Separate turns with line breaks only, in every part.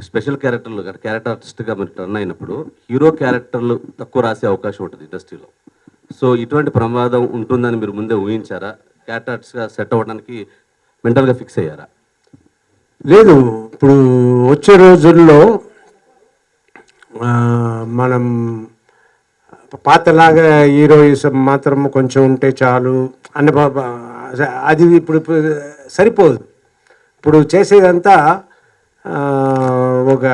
Special క్యారెక్టర్లు character ఆర్టిస్ట్గా మీరు టర్న్ అయినప్పుడు హీరో క్యారెక్టర్లు తక్కువ రాసే అవకాశం ఉంటుంది ఇండస్ట్రీలో. సో ఇటువంటి ప్రమాదం ఉంటుందని మీరు ముందే ఊహించారా? క్యారెక్టర్ ఆర్టిస్ట్గా సెట్ అవ్వడానికి మెంటల్గా ఫిక్స్ అయ్యారా?
లేదు, ఇప్పుడు వచ్చే రోజుల్లో మనం పాతలాగా హీరోయిజం మాత్రం కొంచెం ఉంటే చాలు అన్న అది ఇప్పుడు సరిపోదు. ఇప్పుడు చేసేదంతా ఒక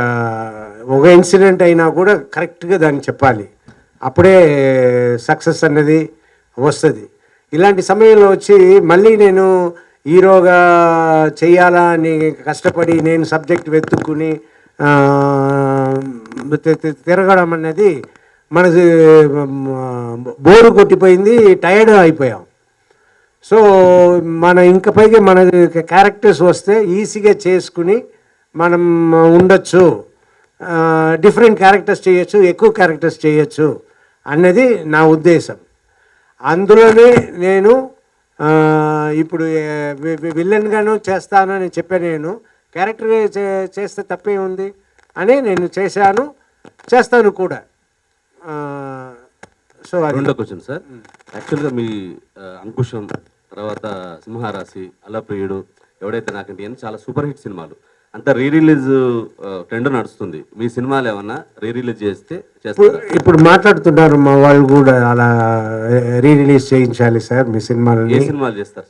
ఒక ఇన్సిడెంట్ అయినా కూడా కరెక్ట్గా దాన్ని చెప్పాలి, అప్పుడే సక్సెస్ అన్నది వస్తుంది. ఇలాంటి సమయంలో వచ్చి మళ్ళీ నేను హీరోగా చెయ్యాలా అని కష్టపడి నేను సబ్జెక్ట్ వెతుక్కుని తిరగడం అన్నది మనకి బోరు కొట్టిపోయింది, టైర్డ్ అయిపోయాం. సో మన ఇంక పైగా మన క్యారెక్టర్స్ వస్తే ఈజీగా చేసుకుని మనం ఉండొచ్చు, డిఫరెంట్ క్యారెక్టర్స్ చేయొచ్చు, ఎక్కువ క్యారెక్టర్స్ చేయొచ్చు అన్నది నా ఉద్దేశం. అందులోనే నేను ఇప్పుడు విలన్గాను చేస్తానని చెప్పాను. నేను క్యారెక్టర్ చేస్తే తప్పే ఉంది అని నేను చేస్తాను కూడా.
సో రెండో క్వశ్చన్ సార్, యాక్చువల్గా మీ అంకుశం, తర్వాత సింహరాశి, అలప్రియుడు, ఎవడైతే నాకంటే అని చాలా సూపర్ హిట్ సినిమాలు, అంతా రీ రిలీజ్ ట్రెండ్ నడుస్తుంది. మీ సినిమాలు ఏమన్నా రీ రిలీజ్ చేస్తారు?
ఇప్పుడు మాట్లాడుతున్నారు మా వాళ్ళు కూడా, అలా రీ రిలీజ్ చేయించాలి సార్ మీ సినిమాలు.
ఏ సినిమాలు చేస్తారు?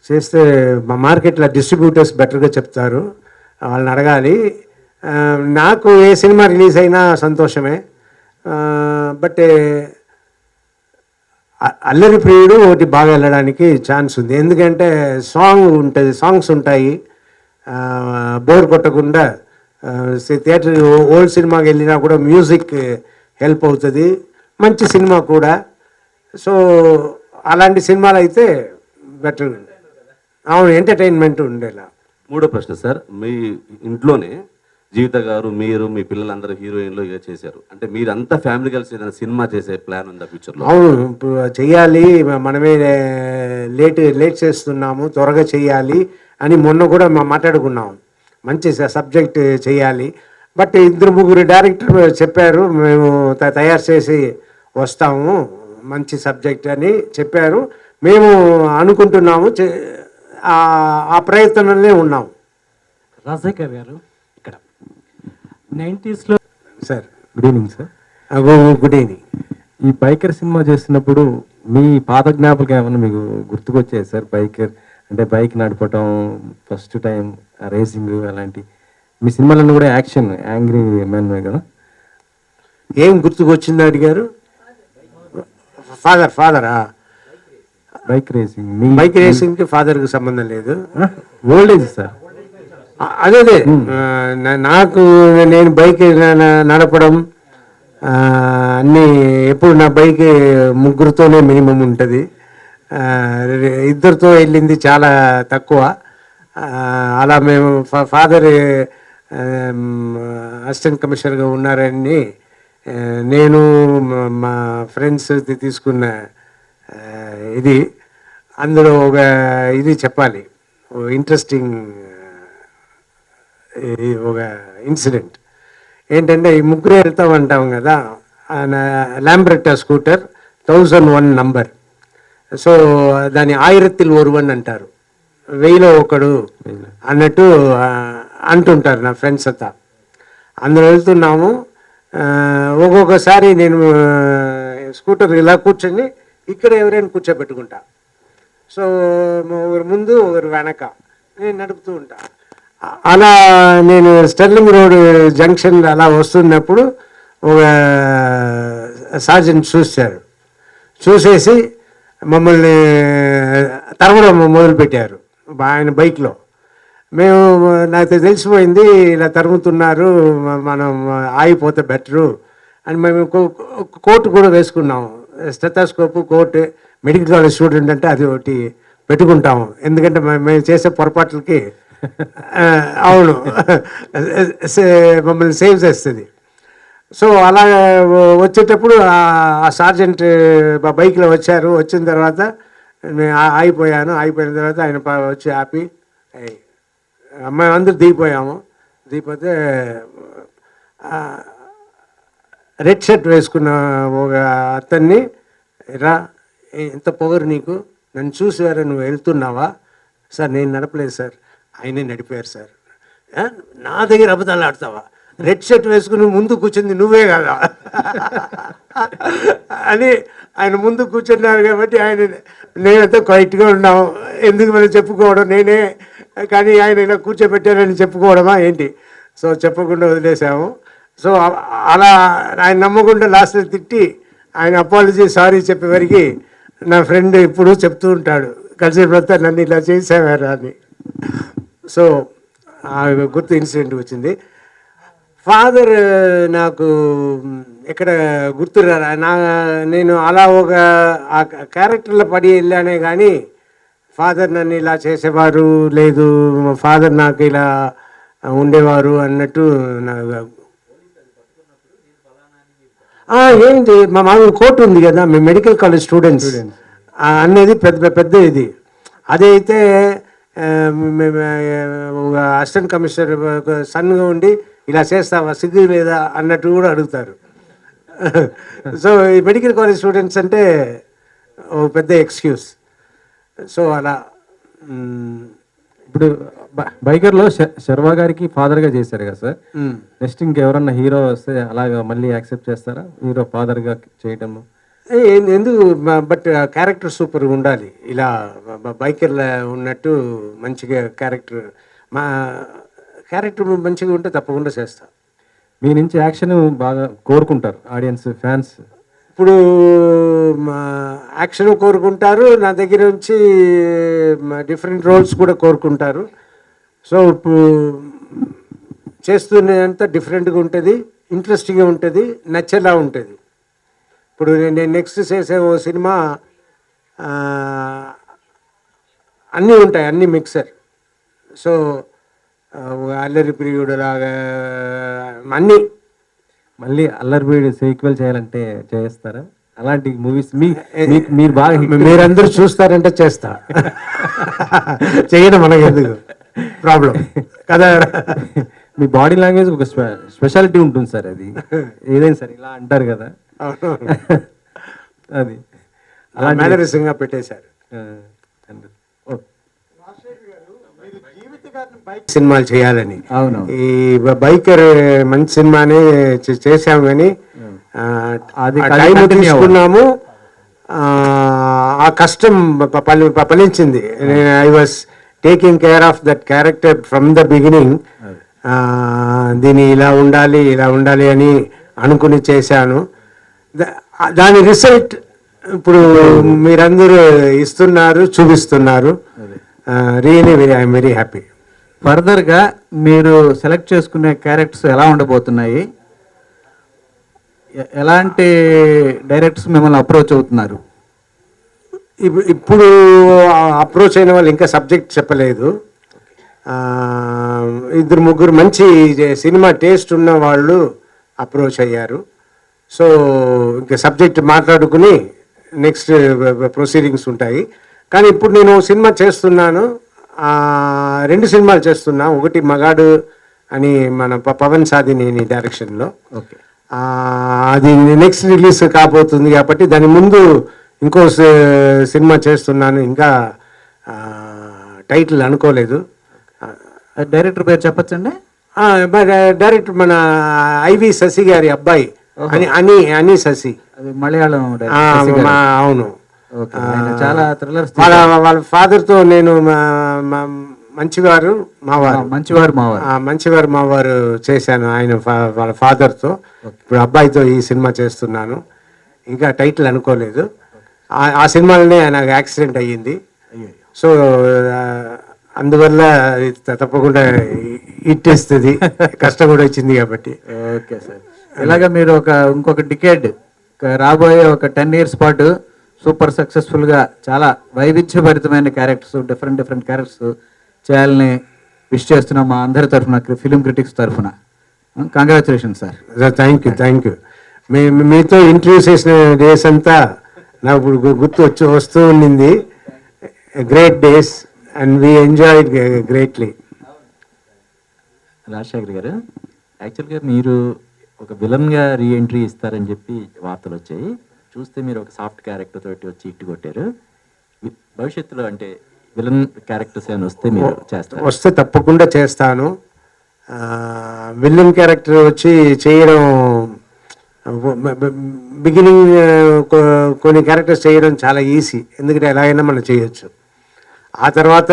చేస్తే మా మార్కెట్లో డిస్ట్రిబ్యూటర్స్ బెటర్గా చెప్తారు, వాళ్ళని అడగాలి. నాకు ఏ సినిమా రిలీజ్ అయినా సంతోషమే. బట్ అల్లరి ప్రియుడు ఒకటి బాగా వెళ్ళడానికి ఛాన్స్ ఉంది, ఎందుకంటే సాంగ్స్ ఉంటాయి, బోర్ కొట్టకుండా. థియేటర్ ఓల్డ్ సినిమాకి వెళ్ళినా కూడా మ్యూజిక్ హెల్ప్ అవుతుంది, మంచి సినిమా కూడా. సో అలాంటి సినిమాలు అయితే బెటర్. అవును, ఎంటర్టైన్మెంట్ ఉండేలా.
మూడో ప్రశ్న సార్, మీ ఇంట్లోనే జీవిత గారు, మీరు, మీ పిల్లలందరూ హీరోయిన్లు ఇక చేశారు అంటే మీరంతా ఫ్యామిలీ కలిసి ఏదైనా సినిమా చేసే ప్లాన్ ఉందా ఫ్యూచర్లో?
అవును, ఇప్పుడు చెయ్యాలి, మనమే లేట్ చేస్తున్నాము, త్వరగా చెయ్యాలి అని మొన్న కూడా మాట్లాడుకున్నాము. మంచి సబ్జెక్ట్ చేయాలి. బట్ 2-3 డైరెక్టర్ చెప్పారు, మేము తయారు చేసి వస్తాము, మంచి సబ్జెక్ట్ అని చెప్పారు. మేము అనుకుంటున్నాము, ఆ ప్రయత్నంలోనే ఉన్నాము.
రాజశేఖర్ గారు ఇక్కడ 90sలో
sir.
Good evening sir.
Good evening.
ఈ బైకర్ సినిమా చేస్తున్నప్పుడు మీ పాత జ్ఞాపకం ఏమన్నా మీకు గుర్తుకొచ్చాయి సార్? బైకర్ అంటే బైక్ నడపటం, ఫస్ట్ టైం రేసింగ్, అలాంటి మీ సినిమాలను కూడా యాక్షన్, యాంగ్రీ మ్యాన్ కదా.
ఏం గుర్తుకొచ్చింది అడిగారు? ఫాదరా?
Bike racing.
బైక్ రేసింగ్కి ఫాదర్కి సంబంధం లేదు,
ఓల్డ్ ఏజ్ సార్.
అదే నాకు నేను బైక్ నడపడం అన్నీ ఎప్పుడు నా బైక్ ముగ్గురితోనే మినిమం ఉంటుంది, ఇద్దరితో వెళ్ళింది చాలా తక్కువ. అలా మేము ఫాదర్ అసిస్టెంట్ కమిషనర్గా ఉన్నారని నేను మా ఫ్రెండ్స్ తీసుకున్న ఇది, అందులో ఒక ఇది చెప్పాలి, ఇంట్రెస్టింగ్ ఒక ఇన్సిడెంట్ ఏంటంటే, ఈ ముగ్గురు వెళ్తామంటాం కదా, ల్యాంబ్రెట్టా స్కూటర్ 1001 నంబర్. సో దాన్ని 1000 ఒరువన్ అంటారు, 1000లో ఒకడు అన్నట్టు అంటుంటారు నా ఫ్రెండ్స్ అంతా. అందులో వెళ్తున్నాము. ఒక్కొక్కసారి నేను స్కూటర్ ఇలా కూర్చొని ఇక్కడ ఎవరైనా కూర్చోబెట్టుకుంటా. సో ఒకరు ముందు ఒకరు వెనక నేను నడుపుతూ ఉంటా. అలా నేను స్టెర్లింగ్ రోడ్ జంక్షన్ అలా వస్తున్నప్పుడు ఒక సార్జెంట్ చూసేసి మమ్మల్ని తరవడం మొదలుపెట్టారు ఆయన బైక్లో. నాకు తెలిసిపోయింది, ఇలా తరుముతున్నారు, మనం ఆగిపోతే బెటరు అని మేము కోట్ కూడా వేసుకున్నాము. Stethoscope, coat, medical college student అంటే అది ఒకటి పెట్టుకుంటాము, ఎందుకంటే మేము చేసే పొరపాట్లకి అవును మమ్మల్ని సేవ్ చేస్తుంది. సో అలా వచ్చేటప్పుడు ఆ సార్జెంట్ బైక్లో వచ్చారు. వచ్చిన తర్వాత నేను అయిపోయిన తర్వాత ఆయన వచ్చి ఆపి, అమ్మాయి అందరూ దిగిపోయాము. దీపోతే రెడ్ షర్ట్ వేసుకున్న ఒక అతన్ని, రా ఎంత పొగరు నీకు, నన్ను చూసి వేరే నువ్వు వెళ్తున్నావా? సార్ నేను నడపలేదు సార్, ఆయనే నడిపారు సార్. నా దగ్గర అబద్ధాలు ఆడతావా? రెడ్ షర్ట్ వేసుకుని ముందు కూర్చుంది నువ్వే కదా అని ఆయన ముందు కూర్చున్నారు కాబట్టి ఆయన నేనంతా క్వైట్గా ఉన్నాము. ఎందుకు మనం చెప్పుకోవడం, నేనే కానీ ఆయన ఇలా కూర్చోబెట్టారని చెప్పుకోవడమా ఏంటి? సో చెప్పకుండా వదిలేసాము. సో అలా ఆయన నమ్మకుండా లాస్ట్లో తిట్టి ఆయన అపాలజీ సారీ చెప్పేవరికి నా ఫ్రెండ్ ఇప్పుడు చెప్తూ ఉంటాడు, కలిసిపోతే నన్ను ఇలా చేసేవారు అని. సో ఆ గుర్తు ఇన్సిడెంట్ వచ్చింది. ఫాదర్ నాకు ఎక్కడ గుర్తు నేను అలా ఒక ఆ క్యారెక్టర్లో పడి వెళ్ళానే కానీ ఫాదర్ నన్ను ఇలా చేసేవారు లేదు, ఫాదర్ నాకు ఇలా ఉండేవారు అన్నట్టు నాకు ఏంటి. మా మామూలు కోర్టు ఉంది కదా, మేము మెడికల్ కాలేజ్ స్టూడెంట్స్ అనేది పెద్ద ఇది. అదైతే అసిస్టెంట్ కమిషనర్ సన్గా ఉండి ఇలా చేస్తావా, సిగ్గు లేదా అన్నట్టు కూడా అడుగుతారు. సో ఈ మెడికల్ కాలేజ్ స్టూడెంట్స్ అంటే ఓ పెద్ద ఎక్స్క్యూజ్. సో అలా
ఇప్పుడు బైకర్లో శర్వా గారికి ఫాదర్గా చేశారు కదా సార్, నెక్స్ట్ ఇంకెవరన్నా హీరో వస్తే అలాగా మళ్ళీ యాక్సెప్ట్ చేస్తారా హీరో ఫాదర్గా చేయటము?
ఎందుకు, బట్ క్యారెక్టర్ సూపర్గా ఉండాలి. ఇలా బైకర్లో ఉన్నట్టు మంచిగా క్యారెక్టర్, మా క్యారెక్టర్ మంచిగా ఉంటే తప్పకుండా చేస్తా.
మీ నుంచి యాక్షన్ బాగా కోరుకుంటారు ఆడియన్స్, ఫ్యాన్స్.
ఇప్పుడు యాక్షన్ కోరుకుంటారు, నా దగ్గర నుంచి డిఫరెంట్ రోల్స్ కూడా కోరుకుంటారు. సో ఇప్పుడు చేస్తున్నంత డిఫరెంట్గా ఉంటుంది, ఇంట్రెస్టింగ్గా ఉంటుంది, నచ్చేలా ఉంటుంది. ఇప్పుడు నేను నెక్స్ట్ చేసే ఓ సినిమా అన్నీ ఉంటాయి, అన్నీ మిక్సర్. సో అల్లరి ప్రియుడు లాగా అన్నీ.
మళ్ళీ అల్లరిపీడి సీక్వెల్ చేయాలంటే చేస్తారా అలాంటి మూవీస్? మీరు బాగా
మీరందరూ చూస్తారంటే చేస్తా, చేయడం మనకి ఎందుకు ప్రాబ్లం కదా.
మీ బాడీ లాంగ్వేజ్ ఒక స్పెషాలిటీ ఉంటుంది సార్, అది ఏదైనా సరే ఇలా అంటారు కదా, అది
అలా మేనరిజంగా పెట్టేశారు. సినిమాలు చేయాలని, ఈ బైకర్ మంచి సినిమానే చేసాము కానీ టైం తీసుకున్నాము. ఆ కష్టం ఫలించింది. I was taking care of that character from the beginning. దీన్ని ఇలా ఉండాలి అని అనుకుని చేశాను. దాని రిజల్ట్ ఇప్పుడు మీరందరూ ఇస్తున్నారు, చూపిస్తున్నారు. Really I'm very happy.
ఫర్దర్గా మీరు సెలెక్ట్ చేసుకునే క్యారెక్టర్స్ ఎలా ఉండబోతున్నాయి? ఎలాంటి డైరెక్టర్స్ మిమ్మల్ని అప్రోచ్ అవుతున్నారు?
ఇప్పుడు అప్రోచ్ అయిన వాళ్ళు ఇంకా సబ్జెక్ట్ చెప్పలేదు. 2-3 మంచి సినిమా టేస్ట్ ఉన్న వాళ్ళు అప్రోచ్ అయ్యారు. సో ఇంకా సబ్జెక్ట్ మాట్లాడుకుని నెక్స్ట్ ప్రొసీడింగ్స్ ఉంటాయి. కానీ ఇప్పుడు నేను సినిమా చేస్తున్నాను, 2 సినిమాలు చేస్తున్నా. ఒకటి మగాడు అని మన పవన్ సాధినేని డైరెక్షన్లో, అది నెక్స్ట్ రిలీజ్ కాబోతుంది కాబట్టి దాని ముందు ఇంకో సినిమా చేస్తున్నాను. ఇంకా టైటిల్ అనుకోలేదు.
డైరెక్టర్ పేరు చెప్పచ్చండి?
డైరెక్టర్ మన ఐవి శశి గారి అబ్బాయి అని శశి,
అది మలయాళం.
అవును,
చాలా థ్రిల్లర్స్.
వాళ్ళ ఫాదర్తో నేను మంచివారు మావారు చేశాను ఆయన వాళ్ళ ఫాదర్తో. ఇప్పుడు అబ్బాయితో ఈ సినిమా చేస్తున్నాను. ఇంకా టైటిల్ అనుకోలేదు. ఆ సినిమాలోనే నాకు యాక్సిడెంట్ అయ్యింది. సో అందువల్ల తప్పకుండా ఇట్టేస్తుంది, కష్టం కూడా వచ్చింది కాబట్టి.
ఓకే సార్, ఇలాగ మీరు ఇంకొక డికేడ్ రాబోయే ఒక 10 years పాటు సూపర్ సక్సెస్ఫుల్గా చాలా వైవిధ్యభరితమైన క్యారెక్టర్స్, డిఫరెంట్ క్యారెక్టర్స్ చేయాలని విష్ చేస్తున్నాం మా అందరి తరఫున, ఫిలిం క్రిటిక్స్ తరఫున. Congratulation sir.
Thank you. మీతో ఇంటర్వ్యూ చేసిన డేస్ అంతా నాకు ఇప్పుడు వస్తూ ఉండింది. Great days and we enjoyed greatly.
Rajasekhar గారు, యాక్చువల్గా మీరు ఒక విలన్గా రీఎంట్రీ ఇస్తారని చెప్పి వార్తలు వచ్చాయి. చూస్తే మీరు ఒక సాఫ్ట్ క్యారెక్టర్ తోటి వచ్చి ఇట్టు కొట్టారు. భవిష్యత్తులో అంటే విలన్ క్యారెక్టర్స్ ఏమైనా వస్తే మీరు చేస్తారు?
వస్తే తప్పకుండా చేస్తాను. విలన్ క్యారెక్టర్ వచ్చి చేయడం బిగినింగ్ కొన్ని క్యారెక్టర్స్ చేయడం చాలా ఈజీ, ఎందుకంటే ఎలాగైనా మనం చేయొచ్చు. ఆ తర్వాత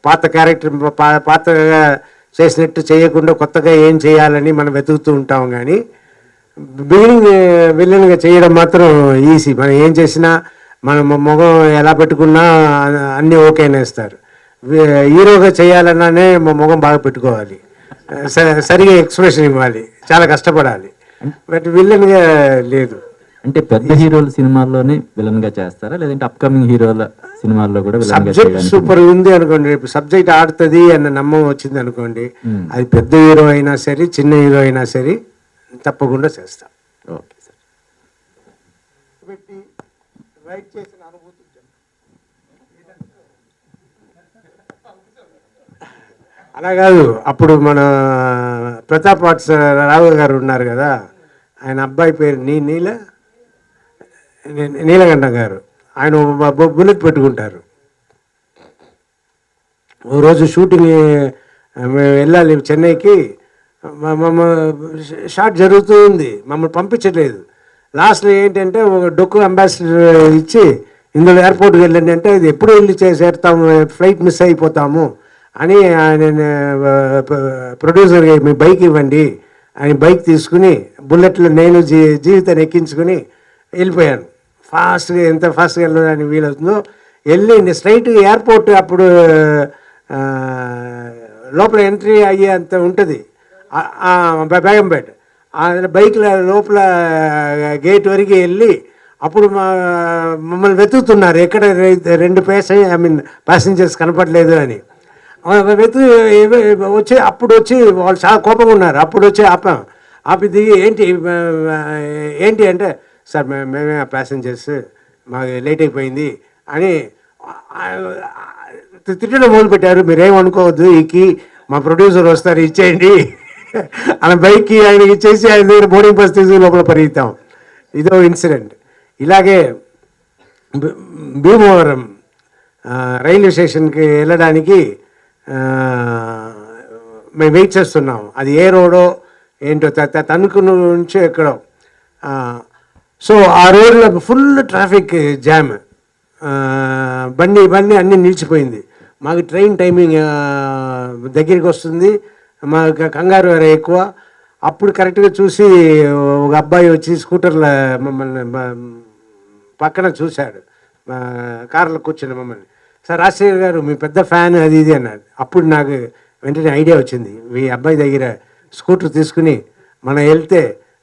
పాత క్యారెక్టర్ పాతగా చేసినట్టు చేయకుండా కొత్తగా ఏం చేయాలని మనం వెతుకుతూ ఉంటాం. కానీ బిగినింగ్ విలన్గా చేయడం మాత్రం ఈజీ. మనం ఏం చేసినా మన మొగం ఎలా పెట్టుకున్నా అన్నీ ఓకేనేస్తారు. హీరోగా చేయాలన్నానే మొగం బాగా పెట్టుకోవాలి, సరిగా ఎక్స్ప్రెషన్ ఇవ్వాలి, చాలా కష్టపడాలి. బట్ విలన్గా లేదు.
అంటే పెద్ద హీరోల సినిమాల్లోనే విలన్ గా చేస్తారా, లేదంటే అప్కమింగ్ హీరోల సినిమాల్లో కూడా విలన్ గా
సబ్జెక్ట్
చేయడానికి?
సూపర్ ఉంది అనుకోండి, రేపు సబ్జెక్ట్ ఆడుతుంది అన్న నమ్మకం వచ్చింది అనుకోండి, అది పెద్ద హీరో అయినా సరే చిన్న హీరో అయినా సరే తప్పకుండా చేస్తాం.
Okay sir.
అలా కాదు, అప్పుడు మన ప్రతాప్ ఆర్ట్స్ రావు గారు ఉన్నారు కదా, ఆయన అబ్బాయి పేరు నీలకంఠం గారు. ఆయన బుల్లెట్ పెట్టుకుంటారు. ఓ రోజు షూటింగ్ మేము వెళ్ళాలి చెన్నైకి, షాట్ జరుగుతూ ఉంది, మమ్మల్ని పంపించట్లేదు. లాస్ట్లో ఏంటంటే ఒక డొక్కు అంబాసిడర్ ఇచ్చి ఇందులో ఎయిర్పోర్ట్కి వెళ్ళండి అంటే, ఇది ఎప్పుడు వెళ్ళి చేసేస్తాము, ఫ్లైట్ మిస్ అయిపోతాము అని ఆయన ప్రొడ్యూసర్కి మీ బైక్ ఇవ్వండి అని బైక్ తీసుకుని బుల్లెట్లో నేను జీవితాన్ని ఎక్కించుకుని వెళ్ళిపోయాను. ఫాస్ట్గా ఎంత ఫాస్ట్గా వెళ్ళడానికి వీలవుతుందో వెళ్ళి స్ట్రైట్ ఎయిర్పోర్ట్ అప్పుడు లోపల ఎంట్రీ అయ్యే అంత ఉంటుంది బేగంపేట. బైక్లో లోపల గేట్ వరకు వెళ్ళి అప్పుడు మమ్మల్ని వెతుకుతున్నారు, ఎక్కడ రెండు ప్యాసింజర్స్ కనపడలేదు అని. వచ్చి అప్పుడు వచ్చి వాళ్ళు చాలా కోపంగా ఉన్నారు. అప్పుడు వచ్చి ఆపి దిగి ఏంటి అంటే, సార్ మేమే ప్యాసింజర్స్, మాకు లేట్ అయిపోయింది అని తిట్టడం మొదలుపెట్టారు. మీరేమనుకోవద్దు, ఈ మా ప్రొడ్యూసర్ వస్తారు ఇచ్చేయండి ఆయన బైక్కి ఆయనకి ఇచ్చేసి ఆయన దగ్గర బోర్డింగ్ పాస్ తీసుకుని లోపల పరిగెత్తాం. ఇదో ఇన్సిడెంట్. ఇలాగే భీమవరం రైల్వే స్టేషన్కి వెళ్ళడానికి మేము వెయిట్ చేస్తున్నాం. అది ఏ రోడో ఏంటో తణుకు నుంచి ఎక్కడో. సో ఆ రోడ్లో ఫుల్ ట్రాఫిక్ జామ్, బండి అన్నీ నిలిచిపోయింది. మాకు ట్రైన్ టైమింగ్ దగ్గరికి వస్తుంది, మాకు కంగారు వేరే ఎక్కువ. అప్పుడు కరెక్ట్గా చూసి ఒక అబ్బాయి వచ్చి స్కూటర్లో మమ్మల్ని పక్కన చూశాడు, కార్లో కూర్చుని మమ్మల్ని. సార్ రాజశేఖర్ గారు మీ పెద్ద ఫ్యాన్ అది ఇది అన్నాడు. అప్పుడు నాకు వెంటనే ఐడియా వచ్చింది, ఈ అబ్బాయి దగ్గర స్కూటర్ తీసుకుని మనం వెళ్తే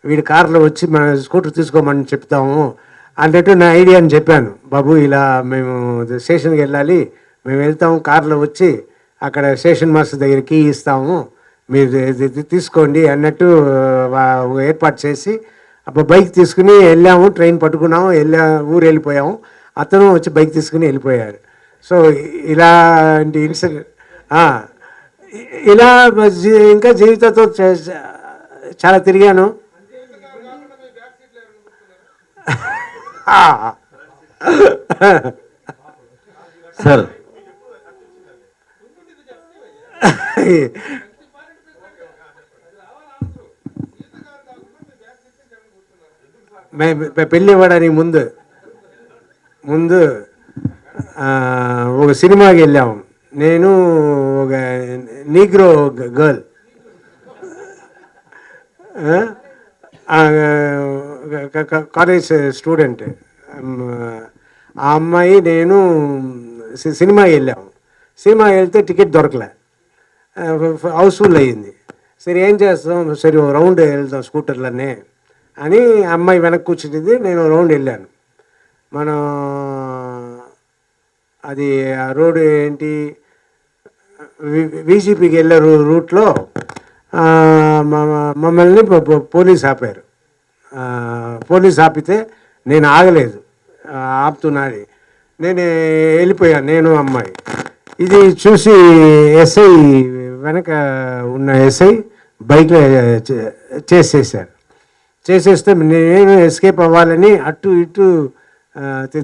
వీడి కార్లో వచ్చి మన స్కూటర్ తీసుకోమని చెప్తాము అన్నట్టు నా ఐడియా అని చెప్పాను. బాబు ఇలా మేము స్టేషన్కి వెళ్ళాలి, మేము వెళ్తాము, కార్లో వచ్చి అక్కడ స్టేషన్ మాస్టర్ దగ్గర కీ ఇస్తాము, మీరు తీసుకోండి అన్నట్టు ఏర్పాటు చేసి అప్పుడు బైక్ తీసుకుని వెళ్ళాము. ట్రైన్ పట్టుకున్నాము, ఊరు వెళ్ళిపోయాము. అతను వచ్చి బైక్ తీసుకుని వెళ్ళిపోయారు. సో ఇలాంటి ఇన్సిడెంట్ ఇలా ఇంకా జీవితంతో చాలా తిరిగాను.
సార్
పెళ్ళి ఇవ్వడానికి ముందు ఒక సినిమాకి వెళ్ళాము. నేను ఒక నీగ్రో గర్ల్, కాలేజ్ స్టూడెంట్, ఆ అమ్మాయి నేను సినిమాకి వెళ్ళాము. సినిమాకి వెళ్తే టికెట్ దొరకలే, హౌస్ఫుల్ అయ్యింది. సరే ఏం చేస్తాం, సరే ఓ రౌండ్ వెళ్తాం స్కూటర్లనే అని అమ్మాయి వెనక్కి కూర్చుంది, నేను రౌండ్ వెళ్ళాను. మనం అది ఆ రోడ్డు ఏంటి వీజీపీకి వెళ్ళే రూట్లో మమ్మల్ని పోలీస్ ఆపారు. పోలీస్ ఆపితే నేను ఆగలేదు, ఆపుతున్నాడు. నేను వెళ్ళిపోయాను, నేను అమ్మాయి. ఇది చూసి ఎస్ఐ వెనక ఉన్న ఎస్ఐ బైక్లో చేసేసారు. చేసేస్తే నేను ఎస్కేప్ అవ్వాలని అటు ఇటు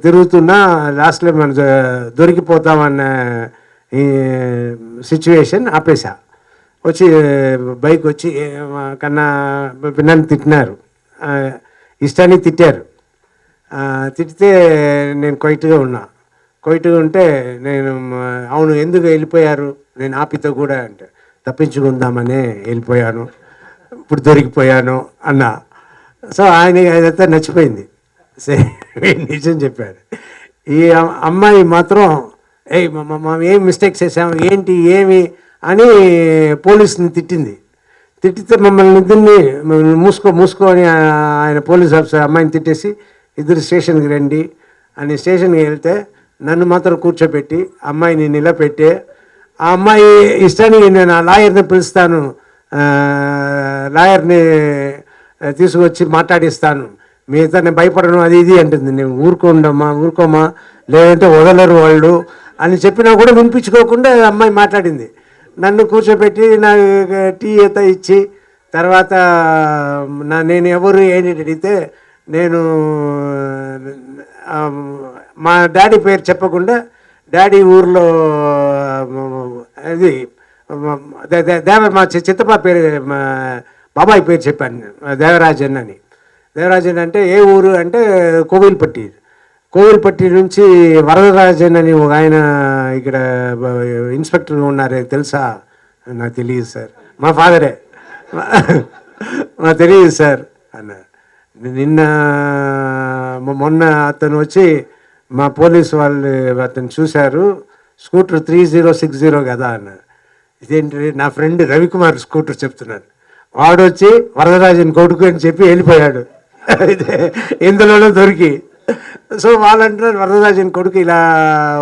తిరుగుతున్నా. లాస్ట్లో మనం దొరికిపోతామన్న ఈ సిచ్యువేషన్ ఆపేసా. వచ్చి బైక్ వచ్చి కన్నా నన్ను తిట్టినారు, ఇష్టాన్ని తిట్టారు. తిట్టితే నేను క్వైట్గా ఉంటే నేను అవును ఎందుకు వెళ్ళిపోయారు, నేను ఆపితో కూడా అంటే తప్పించుకుందామనే వెళ్ళిపోయాను, ఇప్పుడు దొరికిపోయాను అన్న. సో ఆయన అదంతా నచ్చిపోయింది, సరే నిజం చెప్పాడు. ఈ అమ్మాయి మాత్రం ఏం మిస్టేక్స్ చేసాము ఏంటి ఏమి అని పోలీసుని తిట్టితే మమ్మల్ని ఇద్దరిని మూసుకో అని ఆయన పోలీస్ ఆఫీసర్ అమ్మాయిని తిట్టేసి ఇద్దరు స్టేషన్కి రండి అని స్టేషన్కి వెళ్తే నన్ను మాత్రం కూర్చోబెట్టి అమ్మాయిని నిలబెట్టి ఆ అమ్మాయి ఇష్టానికి నేను ఆ లాయర్ని పిలుస్తాను, లాయర్ని తీసుకొచ్చి మాట్లాడిస్తాను, మిగతా నేను భయపడను అది ఇది అంటుంది. నేను ఊరుకోమా లేదంటే వదలరు వాళ్ళు అని చెప్పినా కూడా వినిపించుకోకుండా అమ్మాయి మాట్లాడింది. నన్ను కూర్చోబెట్టి నాకు టీ ఇచ్చి తర్వాత నేను ఎవరు ఏంటి అడిగితే నేను మా డాడీ పేరు చెప్పకుండా డాడీ ఊర్లో అది మా చిత్తప్ప పేరు బాబాయ్ పేరు చెప్పాను, దేవరాజన్ అని. దేవరాజన్ అంటే ఏ ఊరు అంటే కోవిల్పట్టి నుంచి వరదరాజన్ అని ఒక ఆయన ఇక్కడ ఇన్స్పెక్టర్ ఉన్నారే తెలుసా? నాకు తెలియదు సార్, మా ఫాదరే, నాకు తెలియదు సార్ అన్నారు. మొన్న అతను వచ్చి మా పోలీసు వాళ్ళు అతను చూశారు, స్కూటర్ 3060 కదా అన్నారు. ఇదేంటి నా ఫ్రెండ్ రవికుమార్ స్కూటర్ చెప్తున్నాను, వాడు వచ్చి వరదరాజన్ కొడుకు అని చెప్పి వెళ్ళిపోయాడు ఇందులోనే దొరికి. సో వాళ్ళు అంటున్నారు వరదరాజన్ కొడుకు ఇలా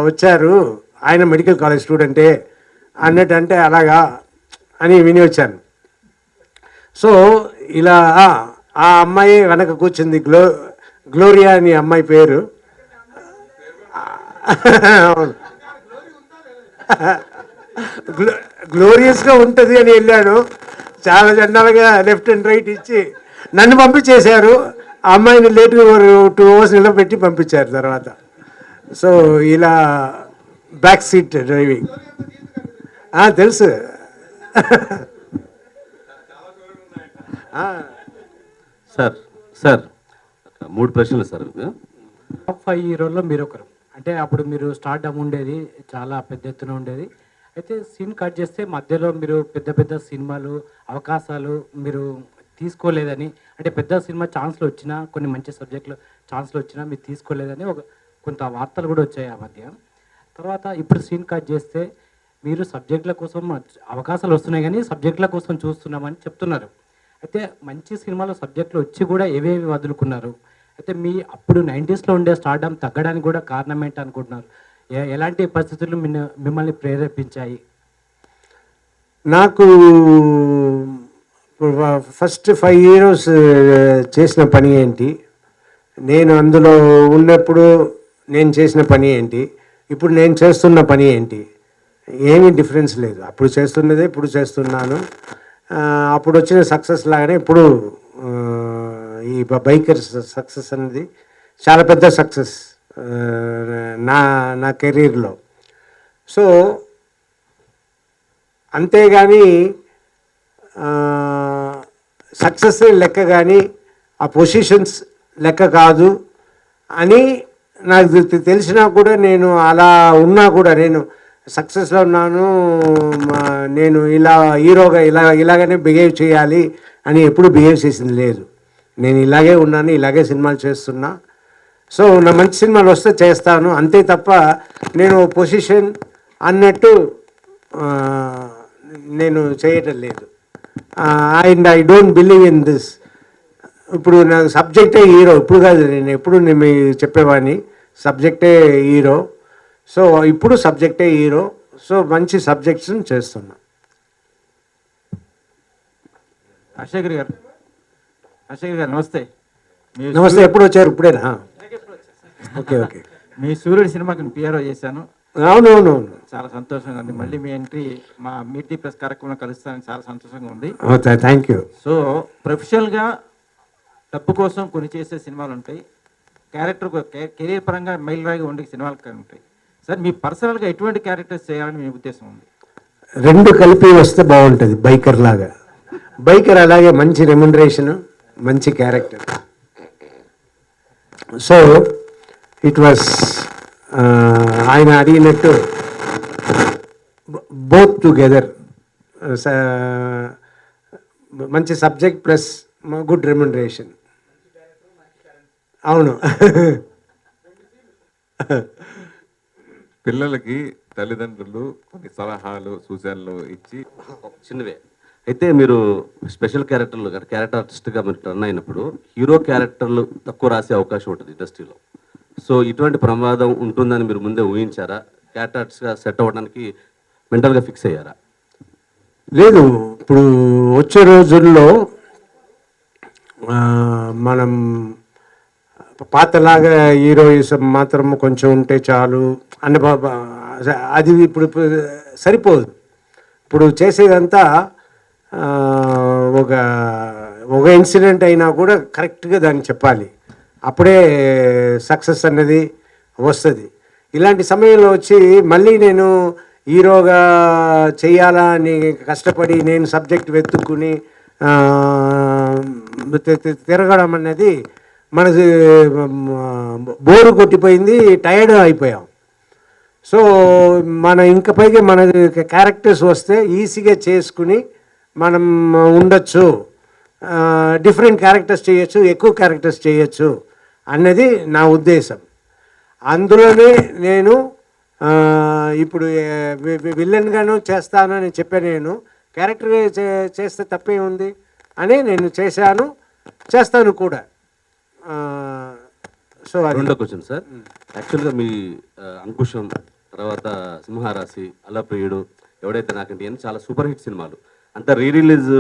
వచ్చారు, ఆయన మెడికల్ కాలేజ్ స్టూడెంటే అన్నట్టు అంటే అలాగా అని విని వచ్చాను. సో ఇలా ఆ అమ్మాయి వెనక కూర్చుంది, గ్లోరియా అని అమ్మాయి పేరు. గ్లోరియస్గా ఉంటుంది అని వెళ్ళాను, చాలా జనరల్గా లెఫ్ట్ అండ్ రైట్ ఇచ్చి నన్ను పంపించేశారు. ఆ అమ్మాయిని లేట్గా 2 hours నిలబెట్టి పంపించారు తర్వాత. సో ఇలా బ్యాక్ సీట్ డ్రైవింగ్ తెలుసు.
సార్ 3 ప్రశ్నలు సార్.
టాప్ 5 హీరోల్లో మీరు ఒకరు. అంటే అప్పుడు మీరు స్టార్డమ్ ఉండేది, చాలా పెద్ద ఎత్తున ఉండేది. అయితే సీన్ కట్ చేస్తే మధ్యలో మీరు పెద్ద సినిమాలు అవకాశాలు మీరు తీసుకోలేదని, అంటే పెద్ద సినిమా ఛాన్స్లు వచ్చినా, కొన్ని మంచి సబ్జెక్టులు ఛాన్స్లు వచ్చినా మీరు తీసుకోలేదని కొంత వార్తలు కూడా వచ్చాయి ఆ మధ్య. తర్వాత ఇప్పుడు సీన్ కట్ చేస్తే మీరు సబ్జెక్టుల కోసం అవకాశాలు వస్తున్నాయి కానీ సబ్జెక్టుల కోసం చూస్తున్నామని చెప్తున్నారు. అయితే మంచి సినిమాలో సబ్జెక్టులు వచ్చి కూడా ఏవేవి వదులుకున్నారు? అయితే మీ అప్పుడు 90sలో ఉండే స్టార్డమ్ తగ్గడానికి కూడా కారణం ఏంటి అనుకుంటున్నారు? ఎలాంటి పరిస్థితులు మిమ్మల్ని ప్రేరేపించాయి?
నాకు ఫస్ట్ 5 years చేసిన పని ఏంటి, నేను అందులో ఉన్నప్పుడు నేను చేసిన పని ఏంటి, ఇప్పుడు నేను చేస్తున్న పని ఏంటి, ఏమీ డిఫరెన్స్ లేదు. అప్పుడు చేస్తున్నదే ఇప్పుడు చేస్తున్నాను. అప్పుడు వచ్చిన సక్సెస్ లాగానే ఇప్పుడు ఈ బైకర్ సక్సెస్ అనేది చాలా పెద్ద సక్సెస్ నా కెరీర్లో. సో అంతేగాని సక్సెస్ లెక్క కానీ ఆ పొజిషన్స్ లెక్క కాదు అని నాకు తెలిసినా కూడా, నేను అలా ఉన్నా కూడా, నేను సక్సెస్లో ఉన్నాను, నేను ఇలా హీరోగా ఇలాగనే బిహేవ్ చేయాలి అని ఎప్పుడు బిహేవ్ చేసింది లేదు. నేను ఇలాగే ఉన్నాను, ఇలాగే సినిమాలు చేస్తున్నా. సో నా మంచి సినిమాలు వస్తే చేస్తాను అంతే తప్ప నేను పొజిషన్ అన్నట్టు నేను చేయటం లేదు. And I don't believe in this. ఇప్పుడు నాకు సబ్జెక్టే హీరో, ఇప్పుడు కాదు, నేను ఎప్పుడు నేను చెప్పేవాడిని సబ్జెక్టే హీరో. సో ఇప్పుడు సబ్జెక్టే హీరో. సో మంచి సబ్జెక్ట్స్ని చేస్తున్నా.
రాజశేఖర్ గారు నమస్తే.
నమస్తే. ఎప్పుడు వచ్చారు? ఇప్పుడేనా? ఓకే.
మీ సూర్యుడి సినిమాకి పిఆర్ఓ చేశాను.
అవునవునవును.
చాలా సంతోషంగా ఉంది. మళ్ళీ మీ ఎంట్రీ మా మీట్ ది ప్రెస్ కార్యక్రమంలో కలుస్తానని చాలా సంతోషంగా ఉంది.
Thank you.
సో ప్రొఫెషనల్గా డబ్బు కోసం కొన్ని చేసే సినిమాలు ఉంటాయి, క్యారెక్టర్ కెరీర్ పరంగా మైలురాయిగా ఉండే సినిమాలు ఉంటాయి. సార్ మీ పర్సనల్గా ఎటువంటి క్యారెక్టర్స్ చేయాలని మీ ఉద్దేశం ఉంది?
రెండు కలిపి వస్తే బాగుంటుంది. బైకర్ లాగా, బైకర్ అలాగే మంచి రెమ్యునరేషన్, మంచి క్యారెక్టర్. సో ఇట్ వాస్ ఆయన అడిగినట్టు బోత్ టుగెదర్, మంచి సబ్జెక్ట్ ప్లస్ గుడ్ రెమ్యునరేషన్. అవును.
పిల్లలకి తల్లిదండ్రులు కొన్ని సలహాలు సూచనలు ఇచ్చి
చిన్నవే అయితే మీరు స్పెషల్ క్యారెక్టర్లు క్యారెక్టర్ ఆర్టిస్ట్గా మీరు టర్న్ అయినప్పుడు హీరో క్యారెక్టర్లు తక్కువ రాసే అవకాశం ఉంటుంది ఇండస్ట్రీలో. సో ఇటువంటి ప్రమాదం ఉంటుందని మీరు ముందే ఊహించారా? క్యారెక్టర్ ఆర్టిస్ట్గా సెట్ అవ్వడానికి మెంటల్గా ఫిక్స్ అయ్యారా?
లేదు, ఇప్పుడు వచ్చే రోజుల్లో మనం పాతలాగా హీరోయిజం మాత్రం కొంచెం ఉంటే చాలు అన్న అది ఇప్పుడు సరిపోదు. ఇప్పుడు చేసేదంతా ఒక ఒక ఇన్సిడెంట్ అయినా కూడా కరెక్ట్గా దాన్ని చెప్పాలి, అప్పుడే సక్సెస్ అన్నది వస్తుంది. ఇలాంటి సమయంలో వచ్చి మళ్ళీ నేను హీరోగా చెయ్యాలా అని కష్టపడి నేను సబ్జెక్ట్ వెతుక్కుని తిరగడం అన్నది మనకి బోరు కొట్టిపోయింది, టైర్డ్ అయిపోయాం. సో మన ఇంక పైగా మన క్యారెక్టర్స్ వస్తే ఈజీగా చేసుకుని మనం ఉండొచ్చు, డిఫరెంట్ క్యారెక్టర్స్ చేయొచ్చు, ఎక్కువ క్యారెక్టర్స్ చేయొచ్చు అన్నది నా ఉద్దేశం. అందులోనే నేను ఇప్పుడు విలన్గాను చేస్తానని చెప్పాను. నేను క్యారెక్టర్ చేస్తే తప్పే ఉంది అని నేను చేస్తాను కూడా. సో
రెండో క్వశ్చన్ సార్, యాక్చువల్గా మీ అంకుశం, తర్వాత సింహరాశి, అలప్రియుడు, ఎవడైతే నాకంటే అని చాలా సూపర్ హిట్ సినిమాలు, అంత రీ రిలీజ్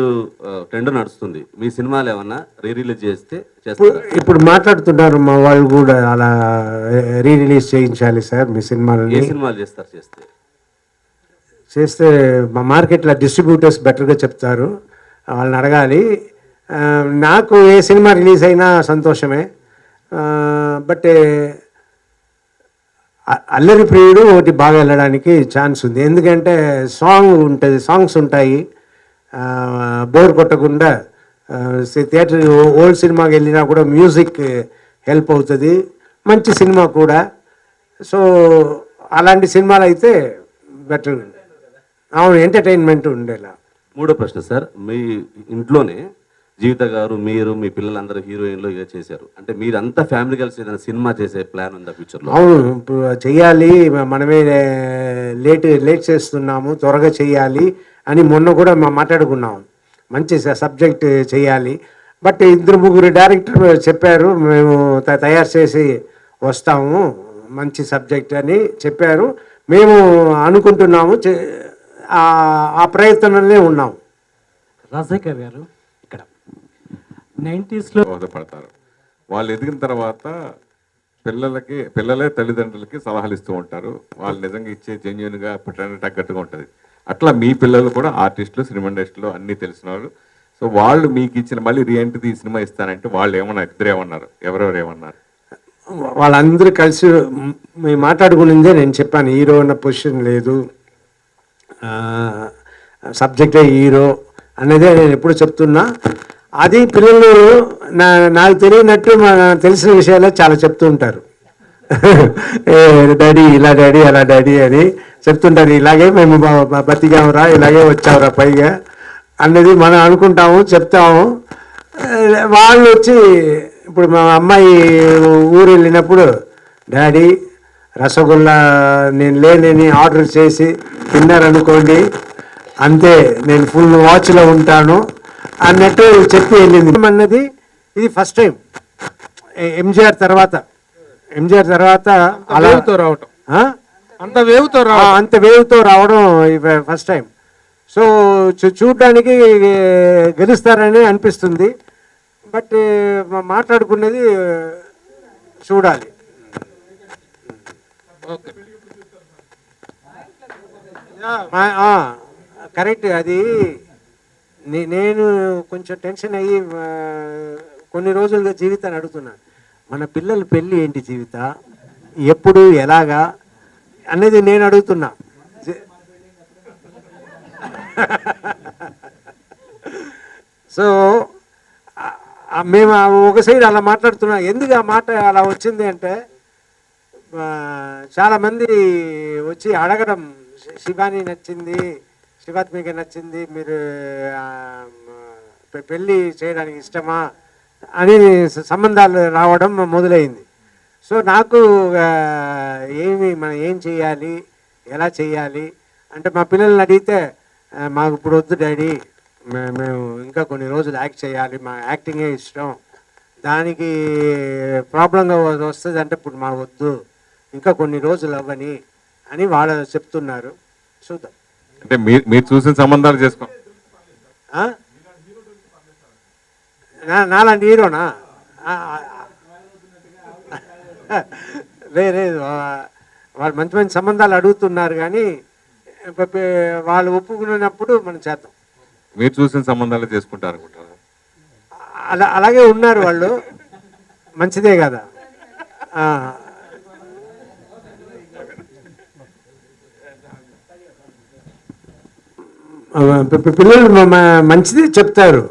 ట్రెండ్ నడుస్తుంది. మీ సినిమాలు ఏమన్నా రీ రిలీజ్ చేస్తారు?
ఇప్పుడు మాట్లాడుతున్నారు మా వాళ్ళు కూడా, అలా రీ రిలీజ్ చేయించాలి సార్ మీ సినిమాలని.
ఏ సినిమాలు చేస్తారు?
చేస్తే మా మార్కెట్లో డిస్ట్రిబ్యూటర్స్ బెటర్గా చెప్తారు, వాళ్ళని అడగాలి. నాకు ఏ సినిమా రిలీజ్ అయినా సంతోషమే. బట్ అల్లరి ప్రియుడు ఒకటి బాగా వెళ్ళడానికి ఛాన్స్ ఉంది, ఎందుకంటే సాంగ్స్ ఉంటాయి, బోర్ కొట్టకుండా. థియేటర్ ఓల్డ్ సినిమాకి వెళ్ళినా కూడా మ్యూజిక్ హెల్ప్ అవుతుంది, మంచి సినిమా కూడా. సో అలాంటి సినిమాలు అయితే బెటర్. అవును, ఎంటర్టైన్మెంట్ ఉండేలా.
మూడో ప్రశ్న సార్, మీ ఇంట్లోనే జీవిత గారు, మీరు, మీ పిల్లలందరూ హీరోయిన్లు ఇక చేశారు అంటే మీరంతా ఫ్యామిలీ కలిసి ఏదైనా సినిమా చేసే ప్లాన్ ఉందా ఫ్యూచర్లో?
అవును, ఇప్పుడు చెయ్యాలి, మనమే లేట్ చేస్తున్నాము, త్వరగా చెయ్యాలి అని మొన్న కూడా మాట్లాడుకున్నాం. మంచి సబ్జెక్ట్ చేయాలి. బట్ 2-3 డైరెక్టర్ చెప్పారు, మేము తయారు చేసి వస్తాము, మంచి సబ్జెక్ట్ అని చెప్పారు. మేము అనుకుంటున్నాము, ఆ ప్రయత్నంలోనే ఉన్నాం.
రాజశేఖర్ గారు, ఇక్కడ 90sలో
దోహదపడతారు. వాళ్ళు ఎదిగిన తర్వాత పిల్లలే తల్లిదండ్రులకి సలహాలు ఇస్తూ ఉంటారు. వాళ్ళు నిజంగా ఇచ్చే జెన్యున్గా పెట్టడానికి తగ్గట్టుగా ఉంటుంది. అట్లా మీ పిల్లలు కూడా ఆర్టిస్టులు, సినిమా ఇండస్ట్రీలో అన్నీ తెలిసిన వాళ్ళు. సో వాళ్ళు మీకు ఇచ్చిన మళ్ళీ రీఎంట్రీ సినిమా ఇస్తానంటే వాళ్ళు ఏమన్నారు? ఇద్దరు ఏమన్నారు? ఎవరెవరు ఏమన్నారు?
వాళ్ళందరూ కలిసి మేము మాట్లాడుకునిందే నేను చెప్పాను, హీరో అన్న పొజిషన్ లేదు, సబ్జెక్టే హీరో అన్నదే నేను ఎప్పుడు చెప్తున్నా. అది పిల్లలు నాకు తెలియనట్టు తెలిసిన విషయాలే చాలా చెప్తూ ఉంటారు. డాడీ ఇలా, డాడీ అలా, డాడీ అని చెప్తుంటారు. ఇలాగే మేము బతికామురా, ఇలాగే వచ్చావురా పైగా అన్నది మనం అనుకుంటాము, చెప్తాము. వాళ్ళు వచ్చి ఇప్పుడు మా అమ్మాయి ఊరు వెళ్ళినప్పుడు, డాడీ రసగుల్లా నేను లేనని ఆర్డర్ చేసి తిన్నారనుకోండి, అంతే, నేను ఫుల్ వాచ్లో ఉంటాను అన్నట్టు చెప్పి వెళ్ళింది అన్నది. ఇది ఫస్ట్ టైం ఎంజీఆర్ తర్వాత అలా
రావటం,
అంత వేవ్తో రావడం ఫస్ట్ టైం. సో చూడడానికి గెలుస్తారని అనిపిస్తుంది. బట్ మాట్లాడుకున్నది చూడాలి. కరెక్ట్. అది నేను కొంచెం టెన్షన్ అయ్యి కొన్ని రోజులుగా జీవితాన్ని అడుగుతున్నాను. మన పిల్లల పెళ్ళి ఏంటి, జీవిత ఎప్పుడు ఎలాగా అనేది నేను అడుగుతున్నా. సో మేము ఒక సైడ్ అలా మాట్లాడుతున్నాం. ఎందుకు ఆ మాట అలా వచ్చింది అంటే, చాలామంది వచ్చి అడగడం, శివాని నచ్చింది, శివాత్మిక నచ్చింది, మీరు పెళ్ళి చేయడానికి ఇష్టమా అని సంబంధాలు రావడం మొదలైంది. సో నాకు మనం ఏం చేయాలి, ఎలా చేయాలి అంటే, మా పిల్లల్ని అడిగితే మాకు ఇప్పుడు వద్దు డాడీ, మేము ఇంకా కొన్ని రోజులు యాక్ట్ చేయాలి, మా యాక్టింగే ఇష్టం, దానికి ప్రాబ్లంగా వస్తుంది అంటే ఇప్పుడు మా వద్దు, ఇంకా కొన్ని రోజులు అవ్వని అని వాళ్ళు చెప్తున్నారు. చూద్దాం.
అంటే మీరు చూసిన సంబంధాలు చేసుకో.
నాలాంటి హీరోనా? లేదు, వాళ్ళు మంచి మంచి సంబంధాలు అడుగుతున్నారు, కానీ వాళ్ళు ఒప్పుకున్నప్పుడు మనం చేద్దాం.
మీరు చూసిన సంబంధాలు చేసుకుంటారు అనుకుంటారు.
అలాగే ఉన్నారు వాళ్ళు, మంచిదే కదా. పిల్లలు మంచిదే చెప్తారు.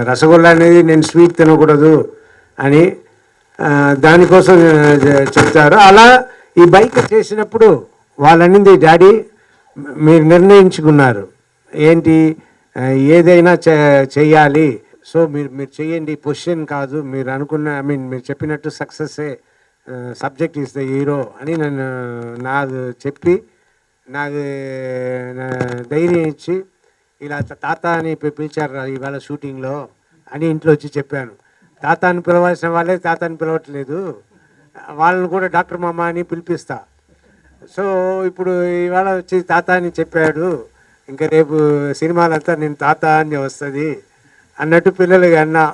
రసగుల్లా అనేది నేను స్వీట్ తినకూడదు అని దానికోసం చెప్తారు. అలా ఈ బైక్ చేసినప్పుడు వాళ్ళనింది, డాడీ మీరు నిర్ణయించుకున్నారు ఏంటి, ఏదైనా చెయ్యాలి, సో మీరు చెయ్యండి, పొజిషన్ కాదు, మీరు అనుకున్న మీరు చెప్పినట్టు సక్సెస్సే, సబ్జెక్ట్ ఈస్ ద హీరో అని నాకు చెప్పి, నాకు ధైర్యం ఇచ్చి, ఇలా తాత అని పిలిచారు ఇవాళ షూటింగ్లో అని ఇంట్లో వచ్చి చెప్పాను. తాత అని పిలవాల్సిన వాళ్ళే తాత అని పిలవట్లేదు, వాళ్ళని కూడా డాక్టర్ మామ అని పిలిపిస్తా. సో ఇప్పుడు ఇవాళ వచ్చి తాత అని చెప్పాడు, ఇంకా రేపు సినిమాలంతా నేను తాత అని వస్తుంది అన్నట్టు పిల్లలకి అన్నా.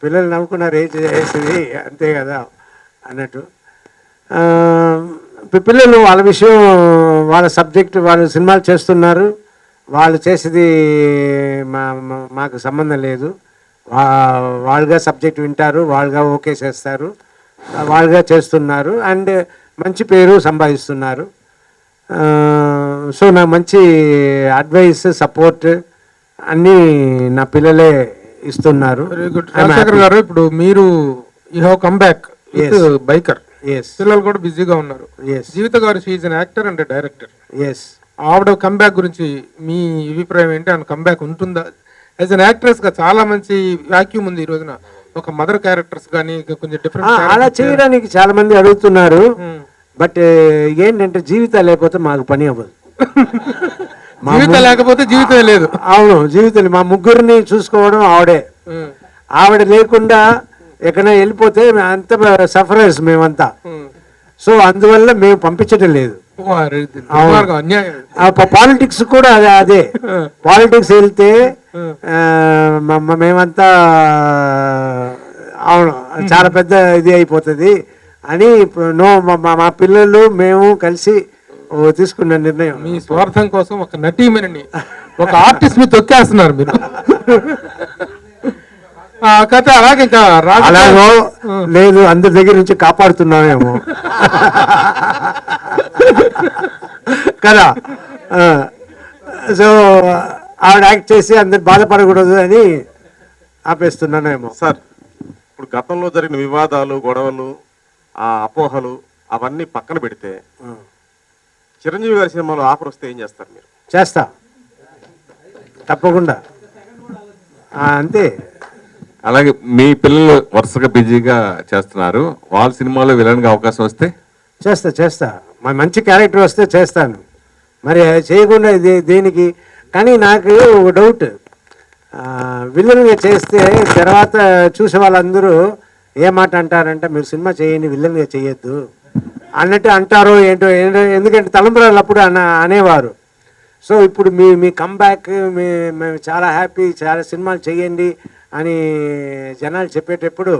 పిల్లలు నవ్వుకున్నారు, ఏం చేసేది అంతే కదా అన్నట్టు. పిల్లలు వాళ్ళ విషయం, వాళ్ళ సబ్జెక్ట్, వాళ్ళు సినిమాలు చేస్తున్నారు, వాళ్ళు చేసేది మాకు సంబంధం లేదు. వాళ్ళుగా సబ్జెక్ట్ వింటారు, వాళ్ళుగా ఓకే చేస్తారు, వాళ్ళుగా చేస్తున్నారు, అండ్ మంచి పేరు సంపాదిస్తున్నారు. సో నా మంచి అడ్వైస్, సపోర్ట్ అన్నీ నా పిల్లలే ఇస్తున్నారు.
రాజశేఖర్ గారు, ఇప్పుడు మీరు you have come back biker, పిల్లలు కూడా బిజీగా ఉన్నారు. జీవిత గారు she is an actor and director. ఆవిడ కమ్బ్యాక్ గురించి మీ అభిప్రాయం ఏంటి? ఆమె కమ్బ్యాక్ ఉంటుందా? యాజ్ అన్ యాక్ట్రెస్ గా చాలా మంచి వాక్యూమ్ ఉంది ఈ రోజున, ఒక మదర్ క్యారెక్టర్స్ కానీ కొంచెం డిఫరెంట్
అలా చేయడానికి చాలా మంది అడుగుతున్నారు. బట్ ఏంటంటే జీవితం లేకపోతే మాకు పని అవ్వదు.
జీవితం లేకపోతే జీవితం లేదు.
అవును, జీవితం. మా ముగ్గురిని చూసుకోవడం ఆవిడే. ఆవిడ లేకుండా ఎక్కడైనా వెళ్ళిపోతే అంత సఫరర్స్ మేమంతా. సో అందువల్ల మేము పంపించడం లేదు. పాలిటిక్స్ కూడా అదే పాలిటిక్స్ వెళ్తే మేమంతా అవును చాలా పెద్ద ఇది అయిపోతుంది అని మా పిల్లలు మేము కలిసి తీసుకున్న నిర్ణయం.
మీ స్వార్థం కోసం ఒక నటీమణిని, ఒక ఆర్టిస్ట్ ని తొక్కేస్తున్నారు మీరు. కథ అలాగే
అలాగో లేదు, అందరి దగ్గర నుంచి కాపాడుతున్నామేమో కదా. సో ఆవిడ యాక్ట్ చేసి అందరు బాధపడకూడదు అని ఆపేస్తున్నానేమో.
సార్, ఇప్పుడు గతంలో జరిగిన వివాదాలు, గొడవలు, ఆ అపోహలు అవన్నీ పక్కన పెడితే చిరంజీవి గారి సినిమాలో ఆఫర్ వస్తే ఏం చేస్తారు మీరు?
చేస్తా, తప్పకుండా. అంతే.
అలాగే మీ పిల్లలు వరుసగా బిజీగా చేస్తున్నారు, వాళ్ళ సినిమాలో విలన్ గా అవకాశం వస్తే?
చేస్తా. మంచి క్యారెక్టర్ వస్తే చేస్తాను, మరి చేయకుండా దేనికి. కానీ నాకు ఒక డౌట్, విలన్గా చేస్తే తర్వాత చూసే వాళ్ళందరూ ఏ మాట అంటారంటే, మీరు సినిమా చేయండి, విలన్గా చేయొద్దు అన్నట్టు అంటారో ఏంటో. ఎందుకంటే తలంబరాలు అప్పుడు అనేవారు. సో ఇప్పుడు మీ కంబ్యాక్, మేము చాలా హ్యాపీ, చాలా సినిమాలు చేయండి అని జనాలు చెప్పేటప్పుడు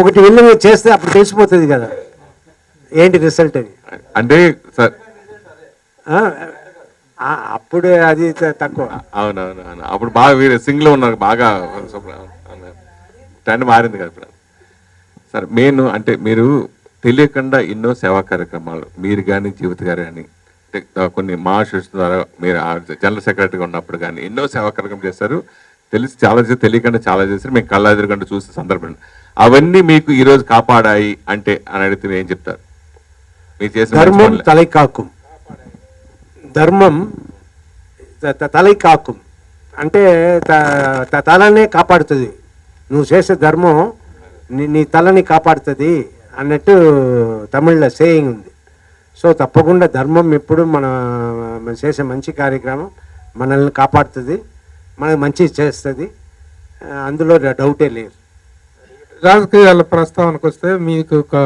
ఒకటి విలన్గా చేస్తే అప్పుడు తెలిసిపోతుంది కదా ఏంటి రిజల్ట్ అని.
అంటే సార్
ఆ, అప్పుడే అది తక్కువ.
అవునవును అప్పుడు బాగా వీరు సింగ్లో ఉన్నారు బాగా ట్రెండ్ మారింది కదా ఇప్పుడు. సార్ మెయిన్ అంటే మీరు తెలియకుండా ఎన్నో సేవా కార్యక్రమాలు మీరు కానీ జీవిత గారు కానీ కొన్ని మహాశిష్యుల ద్వారా మీరు జనరల్ సెక్రటరీగా ఉన్నప్పుడు కానీ ఎన్నో సేవా కార్యక్రమం చేశారు. తెలిసి చాలా చేసి తెలియకుండా చాలా చేశారు. మేము కళ్ళ ఎదురుగంట చూసే సందర్భం అవన్నీ మీకు ఈరోజు కాపాడాయి అంటే అని అడిగితే మీరు ఏం చెప్తారు? మీరు చేసిన
ధర్మం తలై కాக்கும், ధర్మం తలై కాக்கும் అంటే తలనే కాపాడుతుంది. నువ్వు చేసే ధర్మం నీ తలని కాపాడుతుంది అన్నట్టు తమిళ్లో సేయింగ్ ఉంది. సో తప్పకుండా ధర్మం ఎప్పుడు మనం చేసే మంచి కార్యక్రమం మనల్ని కాపాడుతుంది, మనకు మంచి చేస్తుంది, అందులో డౌటే లేదు.
రాజకీయాల ప్రస్తావనకు వస్తే మీకు ఒక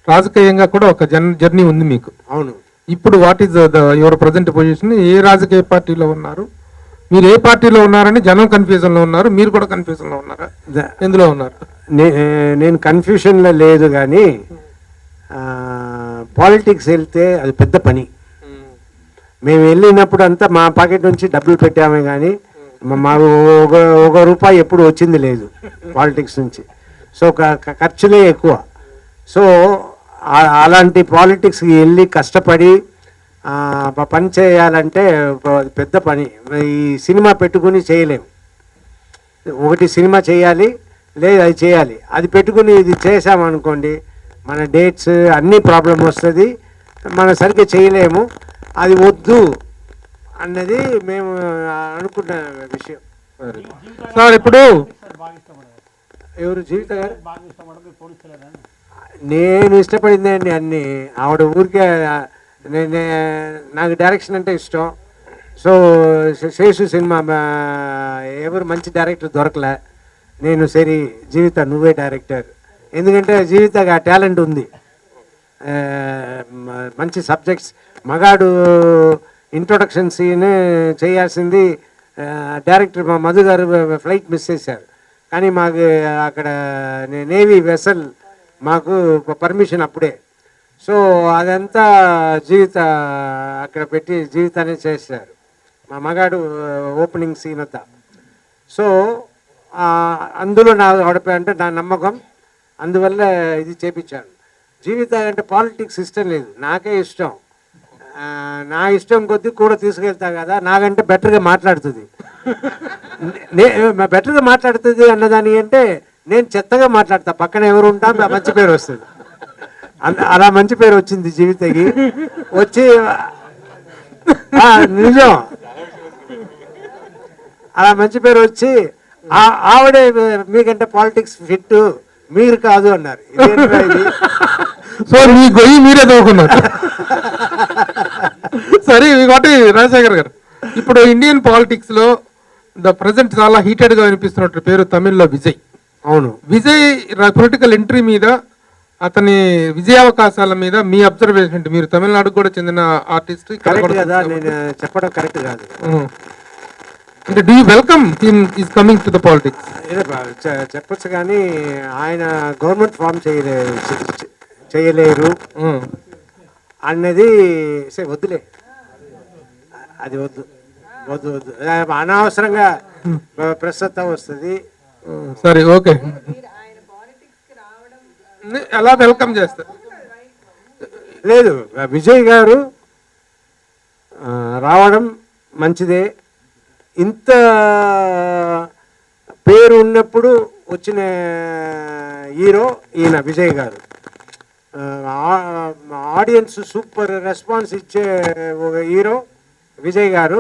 రాజకీయంగా కూడా ఒక జర్నీ ఉంది మీకు.
అవును.
ఇప్పుడు what is your present position? ఏ రాజకీయ పార్టీలో ఉన్నారు? మీరు ఏ పార్టీలో ఉన్నారని జనం కన్ఫ్యూజన్లో ఉన్నారు, మీరు కూడా కన్ఫ్యూజన్లో ఉన్నారా? ఎందులో ఉన్నారు?
నేను కన్ఫ్యూషన్లో లేదు, కానీ పాలిటిక్స్ వెళ్తే అది పెద్ద పని. మేము వెళ్ళినప్పుడు అంతా మా పాకెట్ నుంచి డబ్బులు పెట్టామే, కానీ మాకు ఒక రూపాయి ఎప్పుడు వచ్చింది లేదు పాలిటిక్స్ నుంచి. సో ఖర్చులే ఎక్కువ. సో అలాంటి పాలిటిక్స్కి వెళ్ళి కష్టపడి పని చేయాలంటే పెద్ద పని. ఈ సినిమా పెట్టుకుని చేయలేము. ఒకటి సినిమా చేయాలి, లేదు అది చేయాలి. అది పెట్టుకుని ఇది చేసామనుకోండి, మన డేట్స్ అన్నీ ప్రాబ్లం వస్తుంది, మనం సరిగ్గా చేయలేము. అది వద్దు అన్నది మేము అనుకున్న విషయం.
సార్ ఇప్పుడు
ఎవరు జీవిత గారు? నేను ఇష్టపడింది అండి అన్నీ. ఆవిడ ఊరికే నాకు డైరెక్షన్ అంటే ఇష్టం. సో శేషు సినిమా ఎవరు మంచి డైరెక్టర్ దొరకలే. నేను సరే జీవిత నువ్వే డైరెక్టర్, ఎందుకంటే జీవితగా టాలెంట్ ఉంది, మంచి సబ్జెక్ట్స్. మగాడు ఇంట్రొడక్షన్ సీన్ చేయాల్సింది డైరెక్టర్ మధు గారు ఫ్లైట్ మిస్ చేశారు, కానీ మాకు అక్కడ నేవీ వెసల్ మాకు పర్మిషన్ అప్పుడే. సో అదంతా జీవిత అక్కడ పెట్టి జీవితాన్ని చేశారు, మా మగాడు ఓపెనింగ్ సీన్ అంతా. సో అందులో నా అంటే నా నమ్మకం, అందువల్ల ఇది చేపించాను. జీవిత అంటే పాలిటిక్స్ ఇష్టం లేదు, నాకే ఇష్టం. నా ఇష్టం కొద్దీ కూడా తీసుకెళ్తా కదా, నాకంటే బెటర్గా మాట్లాడుతుంది. బెటర్గా మాట్లాడుతుంది అన్నదాని అంటే నేను చెత్తగా మాట్లాడతా, పక్కన ఎవరు ఉంటా మంచి పేరు వస్తుంది. అలా మంచి పేరు వచ్చింది జీవితకి. వచ్చి నిజం అలా మంచి పేరు వచ్చి ఆవిడే మీకంటే పాలిటిక్స్ ఫిట్ మీరు కాదు అన్నారు. ఇది
సో మీ గొయ్యి మీరే తవ్వుకున్నారు. సరే ఇంకోటి రాజశేఖర్ గారు, ఇప్పుడు ఇండియన్ పాలిటిక్స్ లో ప్రజెంట్ చాలా హీటెడ్ గా వినిపిస్తున్నట్టు పేరు తమిళ్లో విజయ్.
అవును.
విజయ్ పొలిటికల్ ఎంట్రీ మీద, అతని విజయావకాశాల మీద మీ అబ్జర్వేషన్ ఏంటి? మీరు తమిళనాడుకు కూడా చెందిన ఆర్టిస్ట్
కరెక్ట్ కదా, నేను చెప్పడం కరెక్ట్ కాదు.
అంటే do you welcome him is coming to the politics?
చెప్పచ్చు, కానీ ఆయన గవర్నమెంట్ ఫామ్ చేయలేరు అన్నది వద్దులే, అది వద్దు వద్దు వద్దు, అనవసరంగా ప్రస్తుతం వస్తుంది.
సరే ఓకే, ఎలా వెల్కమ్ చేస్తారు?
లేదు, విజయ్ గారు రావడం మంచిదే. ఇంత పేరు ఉన్నప్పుడు వచ్చిన హీరో ఈయన విజయ్ గారు. ఆడియన్స్ సూపర్ రెస్పాన్స్ ఇచ్చే ఒక హీరో విజయ్ గారు.